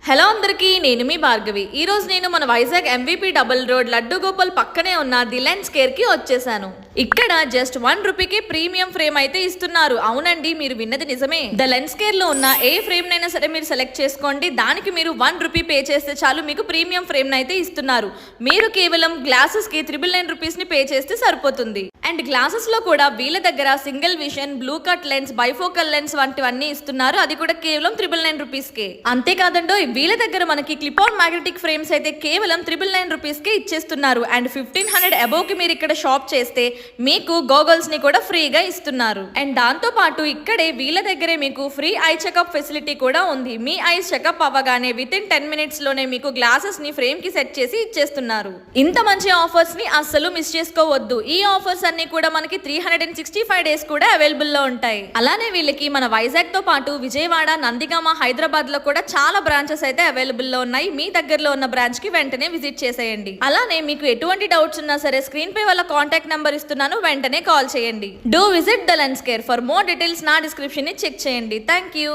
Hello అందరికీ, నేను మీ భార్గవి. ఈ రోజు నేను మన Vizag MVP double road laddu Gopal పక్కనే ఉన్న ది లెన్స్ కేర్ కి వచ్చేసాను. ఇక్కడ జస్ట్ 1 రూపీకి ప్రీమియం ఫ్రేమ్ అయితే ఇస్తున్నారు. అవునండి, మీరు విన్నది నిజమే. ద లెన్స్ కేర్ లో ఉన్న ఏ ఫ్రేమ్ నైనా సరే మీరు సెలెక్ట్ చేసుకోండి, దానికి మీరు 1 రూపీ పే చేస్తే చాలు మీకు ప్రీమియం ఫ్రేమ్ అయితే ఇస్తున్నారు. మీరు కేవలం గ్లాసెస్ కి 999 రూపీస్ ని పే చేస్తే సరిపోతుంది. అండ్ గ్లాసెస్ లో కూడా వీళ్ళ దగ్గర single vision, blue cut lens, bifocal lens వంటివన్నీ ఇస్తున్నారు. అది కూడా కేవలం 999 రూపీస్ కే. అంతేకాదండో, వీళ్ళ దగ్గర మనకి క్లిప్ ఆన్ మ్యాగ్నెటిక్ ఫ్రేమ్స్ అయితే కేవలం 999 రూపీస్ కే ఇచ్చేస్తున్నారు. అండ్ 1500 అబోవ్ కి మీరు ఇక్కడ షాప్ చేస్తే మీకు గోగల్స్ ని కూడా ఫ్రీగా ఇస్తున్నారు. అండ్ దాంతో పాటు ఇక్కడే వీళ్ళ దగ్గరే మీకు ఫ్రీ ఐ చెకప్ ఫెసిలిటీ కూడా ఉంది. మీ ఐస్ చెకప్ అవ్వగానే విత్ ఇన్ 10 minutes లోనే మీకు గ్లాసెస్ ని ఫ్రేమ్ కి సెట్ చేసి ఇచ్చేస్తున్నారు. ఇంత మంచి ఆఫర్స్ ని అస్సలు మిస్ చేసుకోవద్దు. ఈ ఆఫర్స్ అన్ని కూడా మనకి 365 డేస్ కూడా అవైలబుల్ లో ఉంటాయి. అలానే వీళ్ళకి మన వైజాగ్ తో పాటు విజయవాడ, నందిగామ, హైదరాబాద్ లో కూడా చాలా బ్రాంచెస్ అయితే అవైలబుల్ లో ఉన్నాయి. మీ దగ్గరలో ఉన్న బ్రాంచ్ కి వెంటనే విజిట్ చేసేయండి. అలానే మీకు ఎటువంటి డౌట్స్ ఉన్నా సరే స్క్రీన్ పై వాళ్ళ కాంటాక్ట్ నెంబర్ ఇస్తున్నాను, వెంటనే కాల్ చేయండి. Do visit the lens care. For more details నా డిస్క్రిప్షన్ ని చెక్ చేయండి. Thank you.